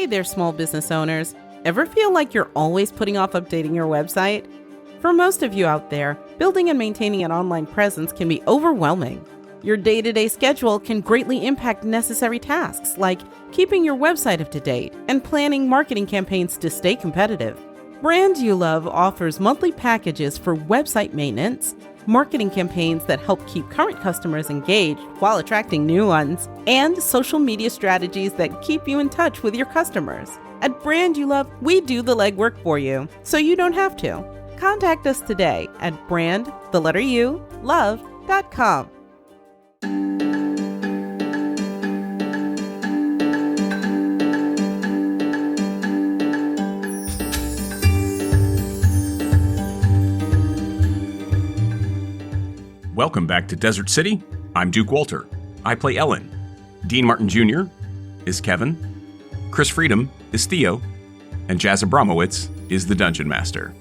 Hey there, small business owners. Ever feel like you're always putting off updating your website? For most of you out there, building and maintaining an online presence can be overwhelming. Your day-to-day schedule can greatly impact necessary tasks like keeping your website up to date and planning marketing campaigns to stay competitive. Brand You Love offers monthly packages for website maintenance, marketing campaigns that help keep current customers engaged while attracting new ones, and social media strategies that keep you in touch with your customers. At Brand You Love, we do the legwork for you, so you don't have to. Contact us today at brand.love.com. Welcome back to Desert City. I'm Duke Walter. I play Ellen. Dean Martin Jr. is Kevyn. Chris Freedom is Theo. And Jazz Abramowitz is the Dungeon Master.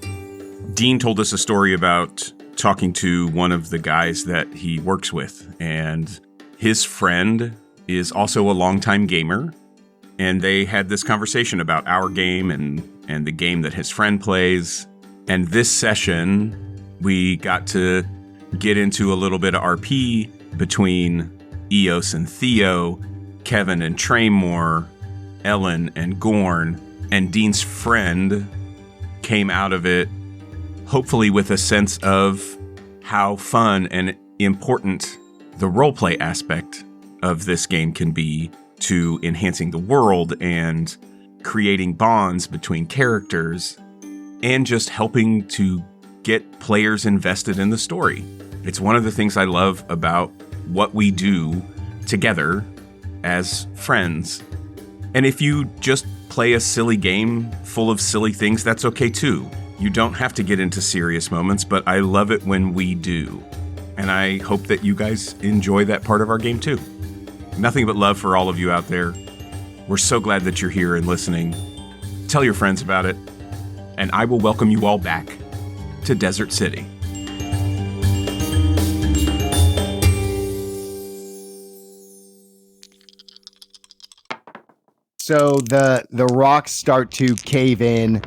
Dean told us a story about talking to one of the guys that he works with. And his friend is also a longtime gamer. And they had this conversation about our game and the game that his friend plays. And this session, we got to get into a little bit of RP between Eos and Theo, Kevyn and Traemor, Ellen and Gorn, and Dean's friend came out of it hopefully with a sense of how fun and important the roleplay aspect of this game can be to enhancing the world and creating bonds between characters and just helping to get players invested in the story. It's one of the things I love about what we do together as friends. And if you just play a silly game full of silly things, that's okay too. You don't have to get into serious moments, but I love it when we do. And I hope that you guys enjoy that part of our game too. Nothing but love for all of you out there. We're so glad that you're here and listening. Tell your friends about it, and I will welcome you all back to Desert City. So the rocks start to cave in,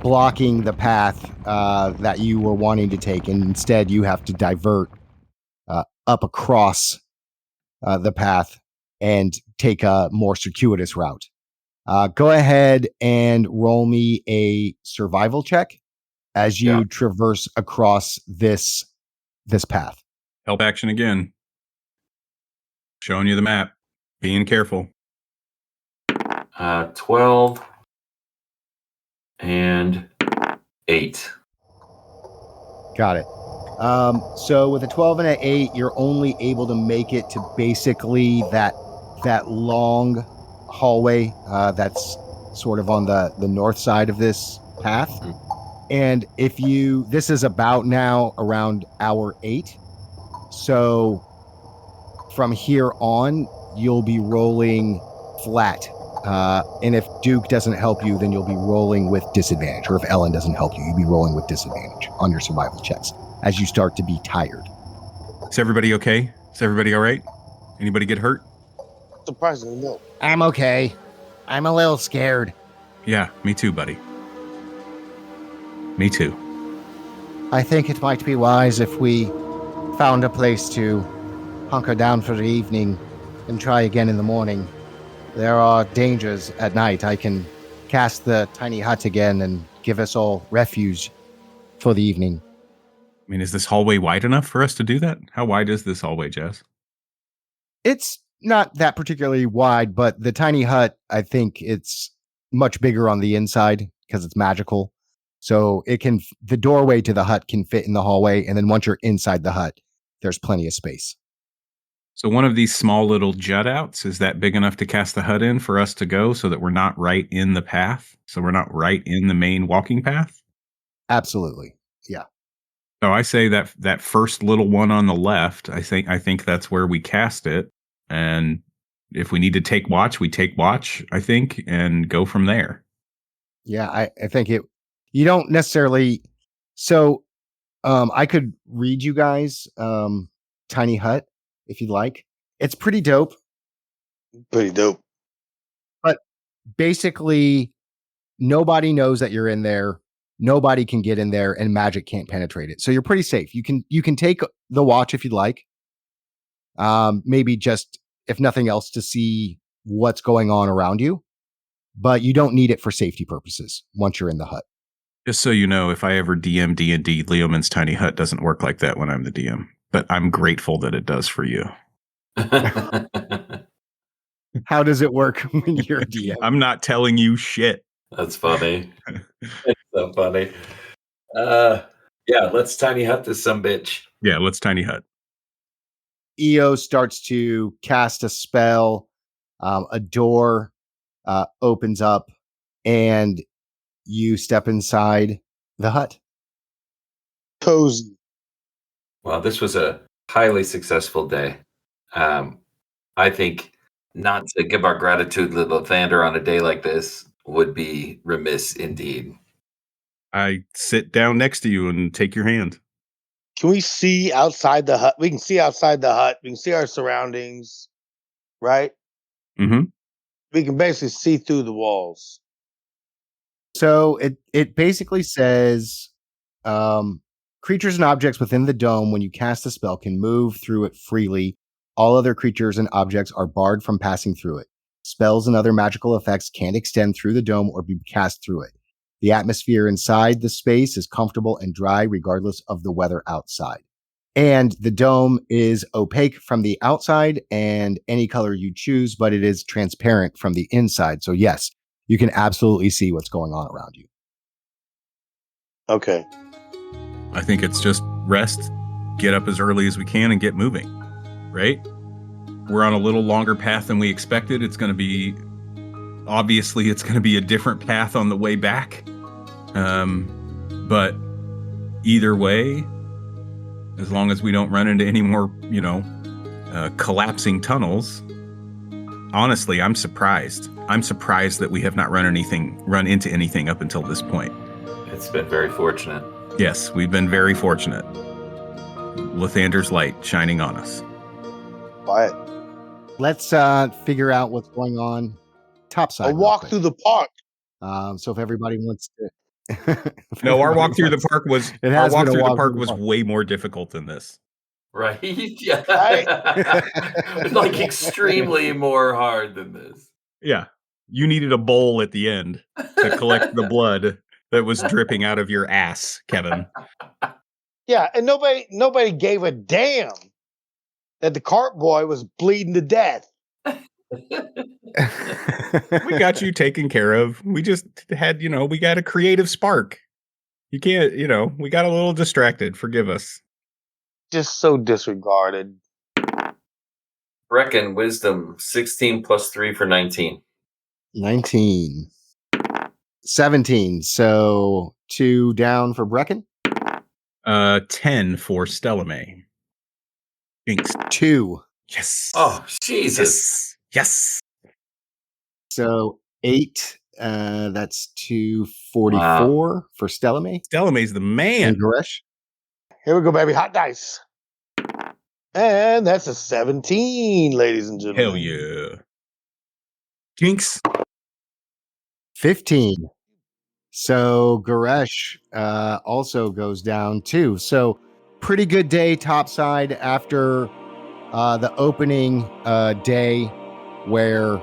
blocking the path that you were wanting to take, and instead you have to divert up across the path and take a more circuitous route. Go ahead and roll me a survival check as you traverse across this path. Help action again. Showing you the map. Being careful. 12 and 8. Got it. So with a 12 and an 8, you're only able to make it to basically that long hallway that's sort of on the north side of this path. And this is about now around hour 8. So from here on, you'll be rolling flat. And if Duke doesn't help you, then you'll be rolling with disadvantage. Or if Ellen doesn't help you, you'll be rolling with disadvantage on your survival checks as you start to be tired. Is everybody okay? Is everybody all right? Anybody get hurt? Surprisingly, no. I'm okay. I'm a little scared. Yeah, me too, buddy. Me too. I think it might be wise if we found a place to hunker down for the evening and try again in the morning. There are dangers at night. I can cast the tiny hut again and give us all refuge for the evening. I mean, is this hallway wide enough for us to do that? How wide is this hallway, Jazz? It's not that particularly wide, but the tiny hut, I think it's much bigger on the inside because it's magical. So the doorway to the hut can fit in the hallway. And then once you're inside the hut, there's plenty of space. So one of these small little jut outs, is that big enough to cast the hut in for us to go so that we're not right in the path? So we're not right in the main walking path? Absolutely. Yeah. So I say that first little one on the left, I think that's where we cast it. And if we need to take watch, we take watch, I think, and go from there. Yeah, I think you don't necessarily. So I could read you guys Tiny Hut if you'd like. It's pretty dope. Pretty dope. But basically nobody knows that you're in there. Nobody can get in there, and magic can't penetrate it. So you're pretty safe. You can take the watch if you'd like. Maybe just, if nothing else, to see what's going on around you. But you don't need it for safety purposes once you're in the hut. Just so you know, if I ever DM D&D, Leoman's Tiny Hut doesn't work like that when I'm the DM. But I'm grateful that it does for you. How does it work when you're a DM? I'm not telling you shit. That's funny. It's so funny. Yeah, let's tiny hut this sumbitch. Yeah, let's Tiny Hut. EO starts to cast a spell. A door opens up, and you step inside the hut. Cozy. Well, this was a highly successful day. I think not to give our gratitude to Lathander on a day like this would be remiss indeed. I sit down next to you and take your hand. Can we see outside the hut? We can see outside the hut. We can see our surroundings, right? Mm-hmm. We can basically see through the walls. So it basically says creatures and objects within the dome, when you cast a spell, can move through it freely. All other creatures and objects are barred from passing through it. Spells and other magical effects can't extend through the dome or be cast through it. The atmosphere inside the space is comfortable and dry regardless of the weather outside. And the dome is opaque from the outside and any color you choose, but it is transparent from the inside. So yes, you can absolutely see what's going on around you. Okay. I think it's just rest, get up as early as we can, and get moving, right? We're on a little longer path than we expected. It's going to be a different path on the way back. But either way, as long as we don't run into any more, collapsing tunnels, honestly, I'm surprised. I'm surprised that we have not run into anything up until this point. It's been very fortunate. Yes, we've been very fortunate. Lathander's light shining on us. Quiet. Let's figure out what's going on topside. A walk through the park. So if everybody wants to, No, our walk through the park was way more difficult than this. Right? Yeah. It's like extremely more hard than this. Yeah. You needed a bowl at the end to collect the blood that was dripping out of your ass, Kevin. Yeah, and nobody gave a damn that the cart boy was bleeding to death. We got you taken care of. We just had, we got a creative spark. You can't, we got a little distracted. Forgive us. Just so disregarded. Brecken, wisdom, 16 plus 3 for 19. 19. 17. So 2 down for Brecken. 10 for Stellame. Jinx. 2. Yes. Oh, Jesus. Yes. So 8. That's 244 for Stellame. Stellame's the man. And Goresh. Here we go, baby. Hot dice. And that's a 17, ladies and gentlemen. Hell yeah. Jinx. 15. So Goresh also goes down too. So pretty good day topside after the opening day where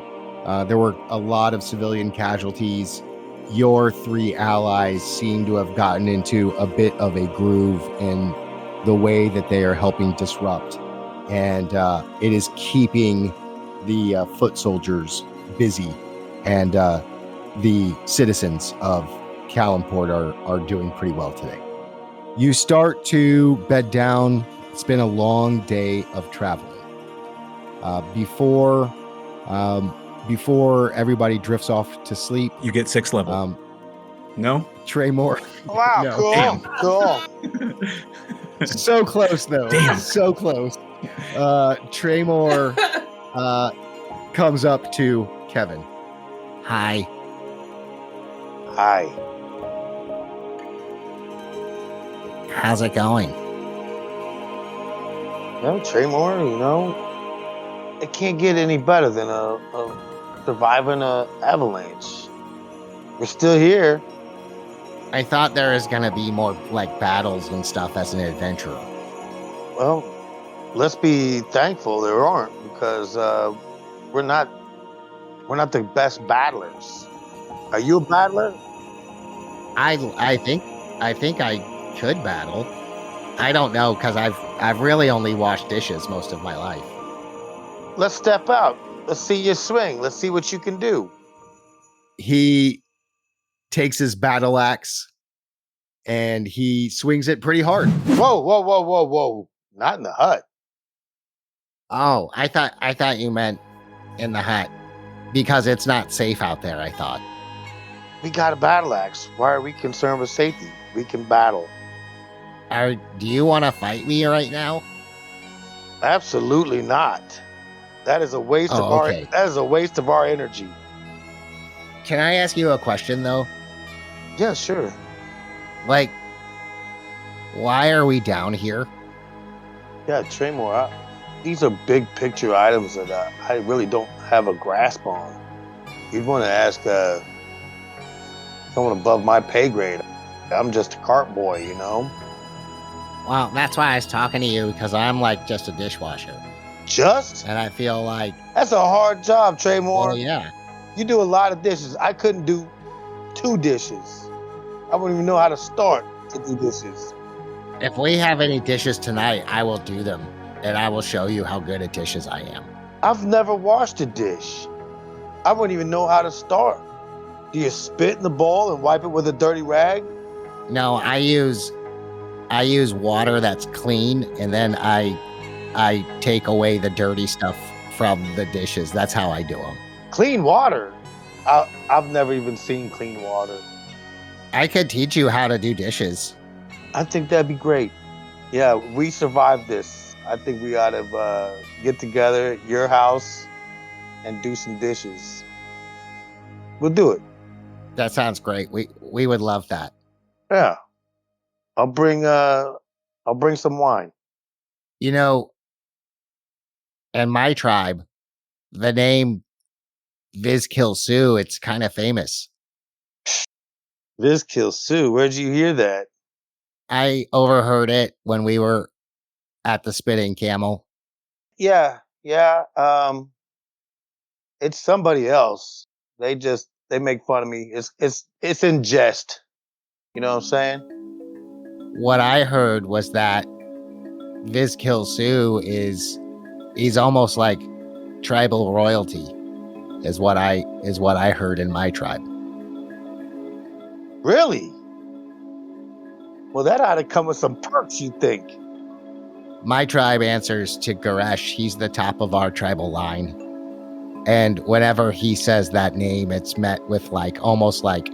there were a lot of civilian casualties. Your 3 allies seem to have gotten into a bit of a groove in the way that they are helping disrupt. And it is keeping the foot soldiers busy. And the citizens of Calimport are doing pretty well today. You start to bed down. It's been a long day of traveling. Before everybody drifts off to sleep, You get 6 level. No? Traemor. Wow, No. cool. Damn. Cool. So close though. Damn. So close. Traemor comes up to Kevin. Hi. Hi. How's it going? Well, Traemor, it can't get any better than surviving an avalanche. We're still here. I thought there was gonna be more like battles and stuff as an adventurer. Well, let's be thankful there aren't, because we're not the best battlers. Are you a battler? I think I could battle. I don't know, because I've really only washed dishes most of my life. Let's step out. Let's see you swing. Let's see what you can do. He takes his battle axe and he swings it pretty hard. Whoa, whoa, whoa, whoa, whoa. Not in the hut. Oh, I thought you meant in the hut, because it's not safe out there, I thought. We got a battle axe. Why are we concerned with safety? We can battle. Do you want to fight me right now? Absolutely not. That is a waste of okay. that is a waste of our energy. Can I ask you a question though? Yeah, sure. Like, why are we down here? Yeah, Traemor, these are big picture items that I really don't have a grasp on. You'd want to ask someone above my pay grade. I'm just a cart boy, you know? Well, that's why I was talking to you, because I'm like just a dishwasher. Just? And I feel like... That's a hard job, Traemor. Well, yeah. You do a lot of dishes. I couldn't do 2 dishes. I wouldn't even know how to start to do dishes. If we have any dishes tonight, I will do them. And I will show you how good at dishes I am. I've never washed a dish. I wouldn't even know how to start. Do you spit in the bowl and wipe it with a dirty rag? No, I use water that's clean, and then I take away the dirty stuff from the dishes. That's how I do them. Clean water? I've never even seen clean water. I could teach you how to do dishes. I think that'd be great. Yeah, we survived this. I think we ought to get together at your house and do some dishes. We'll do it. That sounds great. We would love that. Yeah. I'll bring some wine. You know, in my tribe, the name Viz Kill Sue, it's kind of famous. Viz Kill Sue, where'd you hear that? I overheard it when we were at the Spitting Camel. Yeah. It's somebody else. They make fun of me. It's in jest. You know what I'm saying? What I heard was that Viz Kill Sue he's almost like tribal royalty, is what I heard in my tribe. Really? Well, that ought to come with some perks, you think? My tribe answers to Goresh. He's the top of our tribal line. And whenever he says that name, it's met with almost like,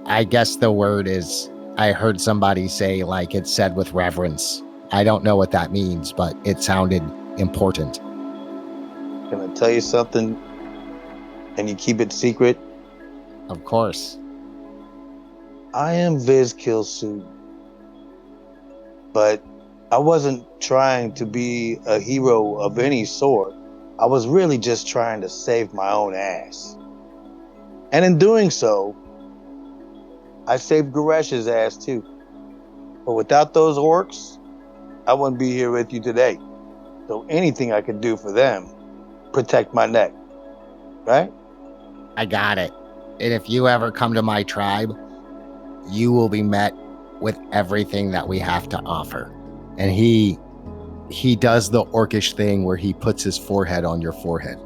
I guess the word is, I heard somebody say it's said with reverence. I don't know what that means, but it sounded important. Can I tell you something? And you keep it secret? Of course. I am Viz Kill Sue. But I wasn't trying to be a hero of any sort. I was really just trying to save my own ass. And in doing so, I saved Goresh's ass too. But without those orcs, I wouldn't be here with you today. So anything I could do for them, protect my neck. Right? I got it. And if you ever come to my tribe, you will be met with everything that we have to offer. And he does the orcish thing where he puts his forehead on your forehead.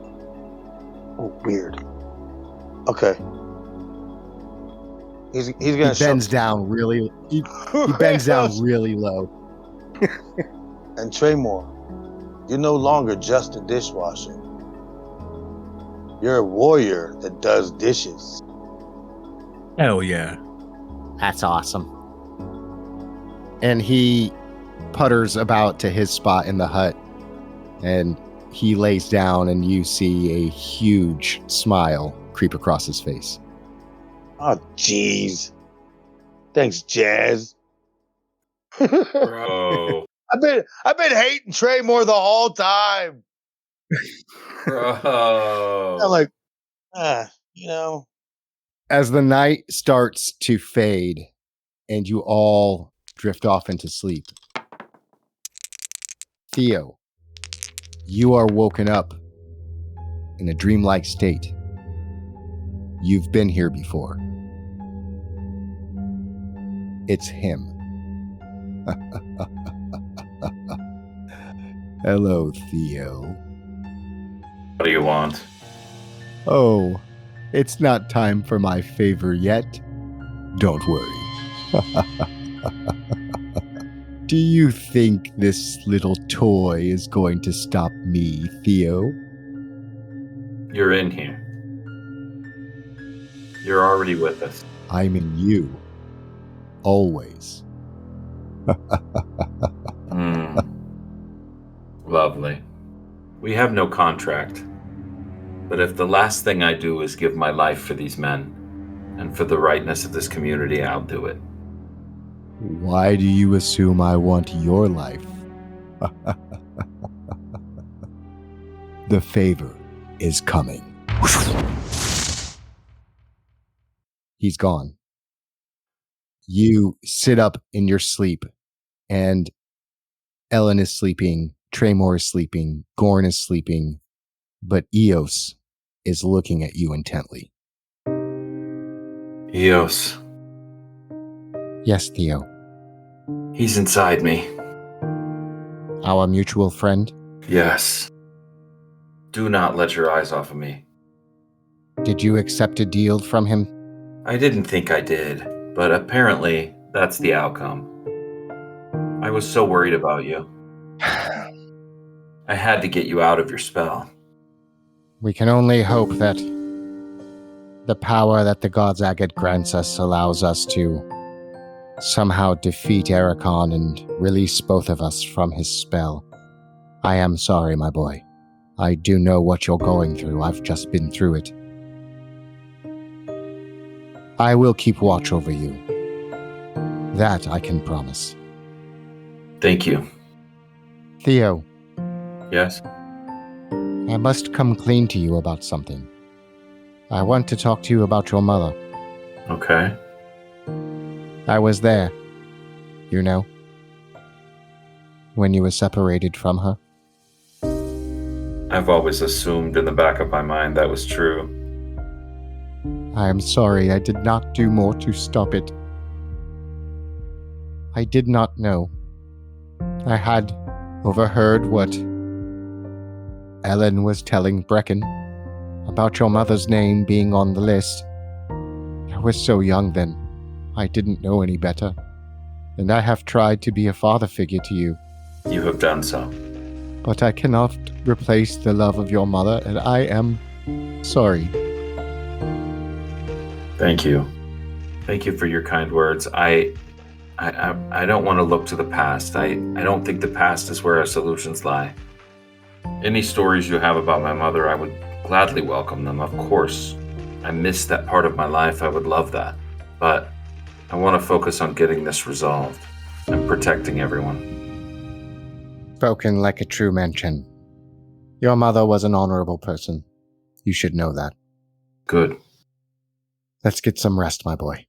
Oh, weird. Okay. He's gonna. He bends down really. He bends down really low. And Traemor, you're no longer just a dishwasher. You're a warrior that does dishes. Hell yeah. That's awesome. And he putters about to his spot in the hut, and he lays down, and you see a huge smile creep across his face. Oh, jeez. Thanks, Jazz. Bro. I've been hating Traemor the whole time. Bro. I'm like, You know, As the night starts to fade and you all drift off into sleep, Theo, you are woken up in a dreamlike state. You've been here before. It's him. Hello, Theo. What do you want? Oh, it's not time for my favor yet. Don't worry. Do you think this little toy is going to stop me, Theo? You're in here. You're already with us. I'm in you. Always. Lovely. We have no contract. But if the last thing I do is give my life for these men, and for the rightness of this community, I'll do it. Why do you assume I want your life? The favor is coming. He's gone. You sit up in your sleep, and Ellen is sleeping, Traemor is sleeping, Gorn is sleeping, but Eos is looking at you intently. Eos. Yes, Theo. He's inside me. Our mutual friend? Yes. Do not let your eyes off of me. Did you accept a deal from him? I didn't think I did, but apparently that's the outcome. I was so worried about you. I had to get you out of your spell. We can only hope that the power that the God's Agate grants us allows us to somehow defeat Ericon and release both of us from his spell. I am sorry, my boy. I do know what you're going through. I've just been through it. I will keep watch over you. That I can promise. Thank you. Theo, Yes? I must come clean to you about something. I want to talk to you about your mother. Okay. I was there, you know, when you were separated from her. I've always assumed in the back of my mind that was true. I am sorry I did not do more to stop it. I did not know. I had overheard what Ellen was telling Brecken about your mother's name being on the list. I was so young then. I didn't know any better. And I have tried to be a father figure to you. You have done so. But I cannot replace the love of your mother, and I am sorry. Thank you. Thank you for your kind words. I don't want to look to the past. I don't think the past is where our solutions lie. Any stories you have about my mother, I would gladly welcome them, of course. I miss that part of my life. I would love that. But I want to focus on getting this resolved and protecting everyone. Spoken like a true mention. Your mother was an honorable person. You should know that. Good. Let's get some rest, my boy.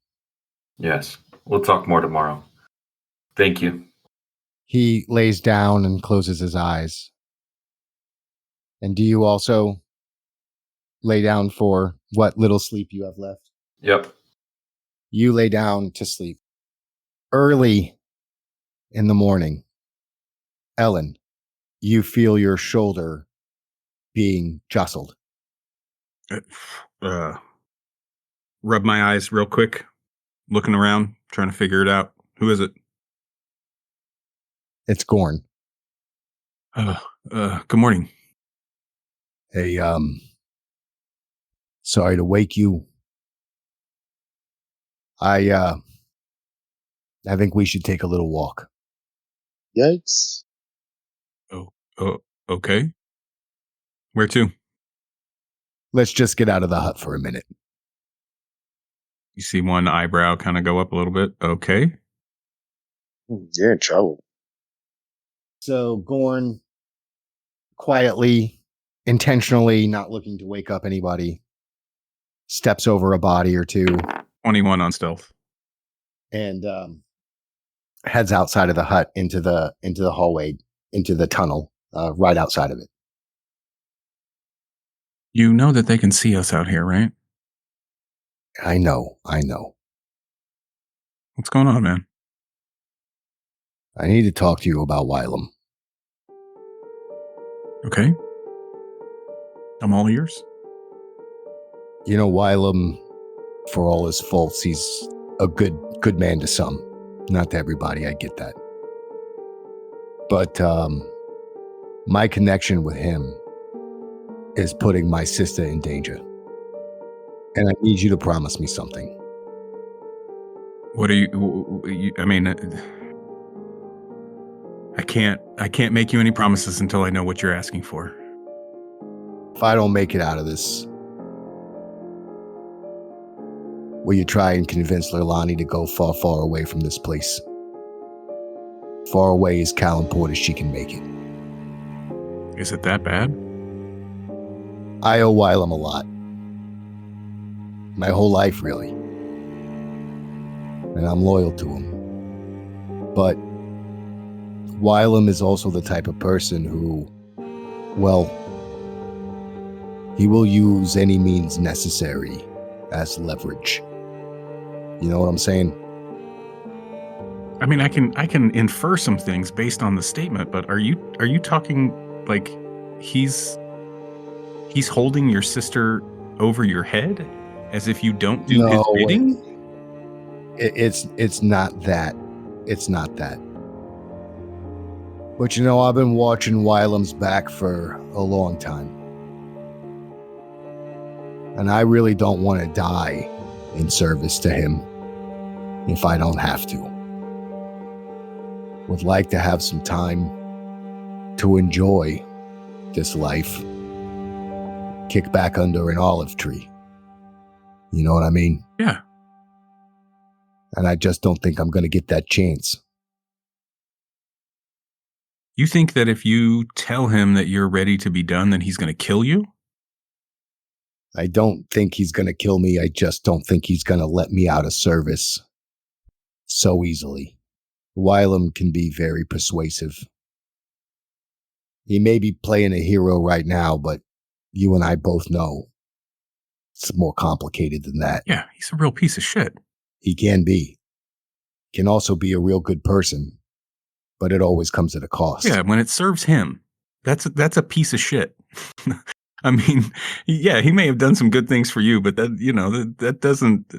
Yes. We'll talk more tomorrow. Thank you. He lays down and closes his eyes. And do you also lay down for what little sleep you have left? Yep. You lay down to sleep. Early in the morning, Ellen, you feel your shoulder being jostled. Rub my eyes real quick, looking around, trying to figure it out. Who is it? It's Gorn. Good morning. Hey, sorry to wake you. I think we should take a little walk. yikes. Oh, okay. Where to? Let's just get out of the hut for a minute. You see one eyebrow kind of go up a little bit. Okay. You're in trouble. So Gorn, quietly, intentionally not looking to wake up anybody, steps over a body or two, 21 on stealth. and heads outside of the hut into the hallway, into the tunnel, right outside of it. You know that they can see us out here, right? I know. What's going on, man? I need to talk to you about Wylam. Okay. I'm all ears. You know, Wylam, for all his faults, he's a good man to some. Not to everybody, I get that. But my connection with him is putting my sister in danger. And I need you to promise me something. What are you I mean, I can't make you any promises until I know what you're asking for. If I don't make it out of this, will you try and convince Lerlani to go far, far away from this place? Far away as Callanport as she can make it. Is it that bad? I owe Wylam a lot. My whole life, really. And I'm loyal to him. But Wylam is also the type of person who, well, he will use any means necessary as leverage. You know what I'm saying? I mean, I can infer some things based on the statement, but are you talking like he's holding your sister over your head as if you don't do his bidding? It's not that. It's not that. But you know, I've been watching Wylam's back for a long time. And I really don't want to die in service to him if I don't have to. Would like to have some time to enjoy this life. Kick back under an olive tree. You know what I mean? Yeah. And I just don't think I'm going to get that chance. You think that if you tell him that you're ready to be done, then he's going to kill you? I don't think he's going to kill me. I just don't think he's going to let me out of service so easily. Wylam can be very persuasive. He may be playing a hero right now, but you and I both know it's more complicated than that. Yeah, he's a real piece of shit. He can be. Can also be a real good person, but it always comes at a cost. Yeah, when it serves him, that's a piece of shit. I mean, yeah, he may have done some good things for you, but that doesn't.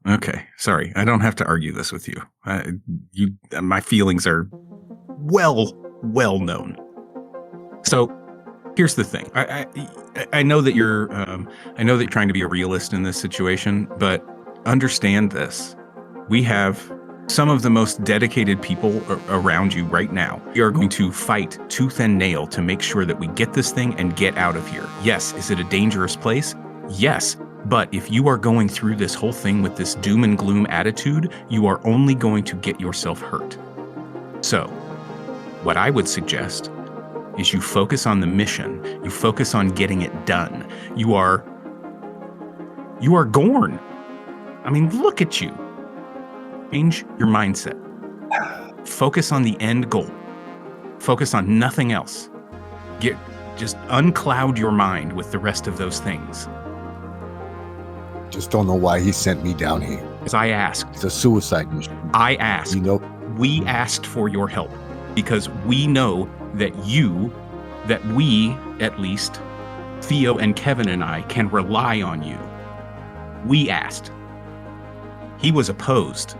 Okay, sorry, I don't have to argue this with you. My feelings are well known. So here's the thing. I know that you're trying to be a realist in this situation, but understand this. We have some of the most dedicated people around you right now. We are going to fight tooth and nail to make sure that we get this thing and get out of here. Yes, is it a dangerous place? Yes. But if you are going through this whole thing with this doom and gloom attitude, you are only going to get yourself hurt. So, what I would suggest is you focus on the mission. You focus on getting it done. You are Gorn. I mean, look at you. Change your mindset. Focus on the end goal. Focus on nothing else. Just uncloud your mind with the rest of those things. Just don't know why he sent me down here. As I asked. It's a suicide mission. I asked. You know, we asked for your help because we know that we, at least, Theo and Kevyn and I, can rely on you. We asked. He was opposed.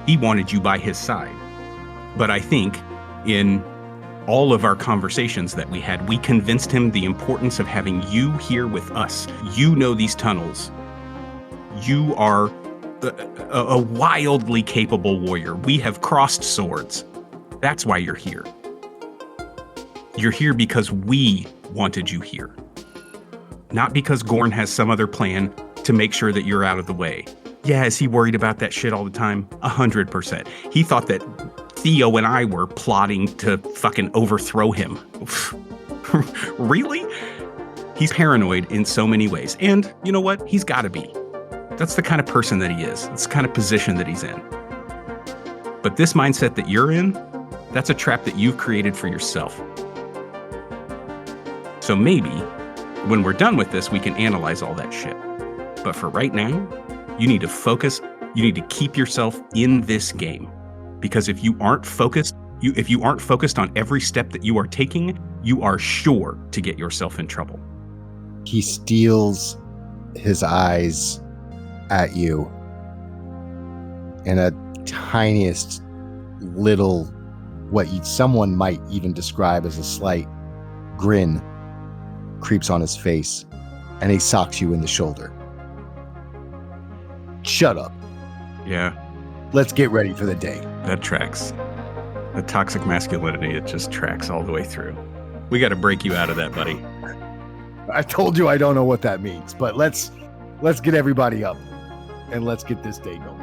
He wanted you by his side. But I think in all of our conversations that we had, we convinced him the importance of having you here with us. You know these tunnels. You are a wildly capable warrior. We have crossed swords. That's why you're here. You're here because we wanted you here. Not because Gorn has some other plan to make sure that you're out of the way. Yeah, is he worried about that shit all the time? 100%. He thought that Theo and I were plotting to fucking overthrow him. Really? He's paranoid in so many ways. And you know what? He's got to be. That's the kind of person that he is. That's the kind of position that he's in. But this mindset that you're in, that's a trap that you've created for yourself. So maybe when we're done with this, we can analyze all that shit. But for right now, you need to focus. You need to keep yourself in this game. Because if you aren't focused, if you aren't focused on every step that you are taking, you are sure to get yourself in trouble. He steals his eyes at you, and a tiniest little, someone might even describe as a slight grin creeps on his face, and he socks you in the shoulder. Shut up. Yeah. Let's get ready for the day. That tracks. The toxic masculinity, it just tracks all the way through. We got to break you out of that, buddy. I told you I don't know what that means, but let's get everybody up and let's get this day going.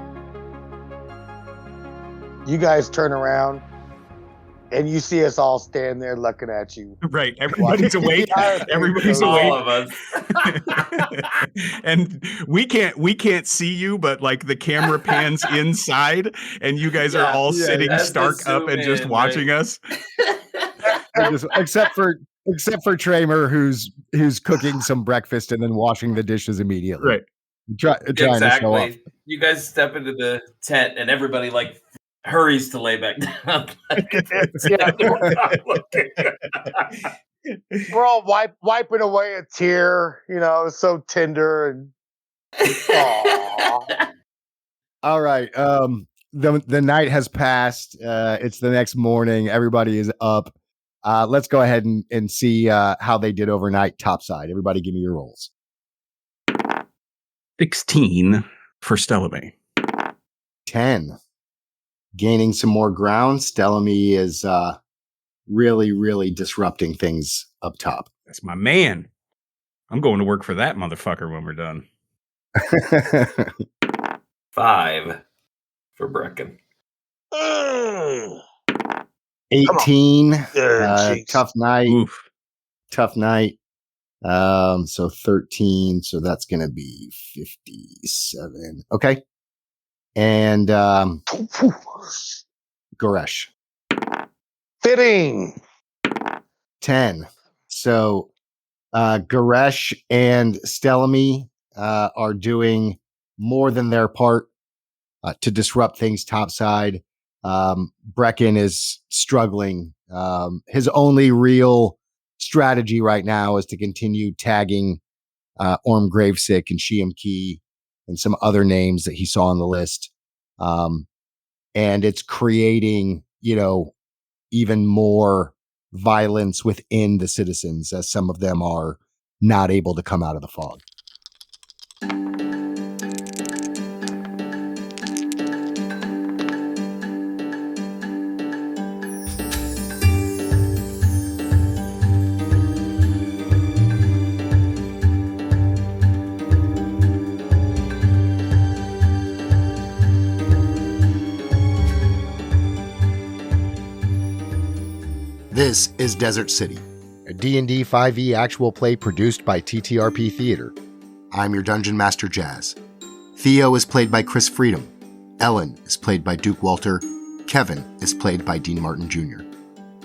You guys turn around and you see us all stand there looking at you. Right. Everybody's awake. Everybody's All awake. of us. And we can't see you, but like the camera pans inside and you guys are all sitting that's stark the up and just zoom in, watching right? us. Except for Traemor, who's cooking some breakfast and then washing the dishes immediately. Right. Trying to show up. Exactly. You guys step into the tent and everybody like hurries to lay back down. We're all wiping away a tear, so tender and Aww. All right. The night has passed. It's the next morning. Everybody is up. Let's go ahead and see how they did overnight topside. Everybody give me your rolls. 16 for Stellame. 10. Gaining some more ground. Stellame is really, really disrupting things up top. That's my man. I'm going to work for that motherfucker when we're done. 5 for Brecken. 18. Jeez. Tough night. Oof. Tough night. So 13. So that's going to be 57. Okay. And Goresh. Fitting. 10. So Goresh and Stellame are doing more than their part to disrupt things topside. Brecken is struggling. His only real strategy right now is to continue tagging Orm Gravesick and Shiam Key and some other names that he saw on the list. And it's creating, even more violence within the citizens as some of them are not able to come out of the fog. This is Desert City, a D&D5E actual play produced by TTRP Theater. I'm your Dungeon Master, Jazz. Theo is played by Chris Freedom. Ellen is played by Duke Walter. Kevyn is played by Dean Martin Jr.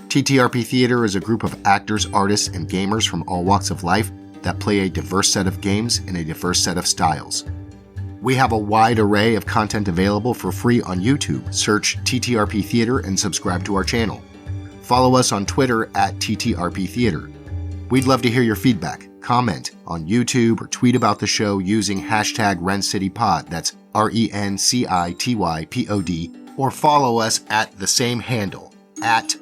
TTRP Theater is a group of actors, artists, and gamers from all walks of life that play a diverse set of games in a diverse set of styles. We have a wide array of content available for free on YouTube. Search TTRP Theater and subscribe to our channel. Follow us on Twitter at TTRP Theater. We'd love to hear your feedback. Comment on YouTube or tweet about the show using hashtag RenCityPod. That's RenCityPod. Or follow us at the same handle, at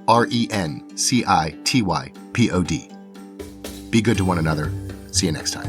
RenCityPod. Be good to one another. See you next time.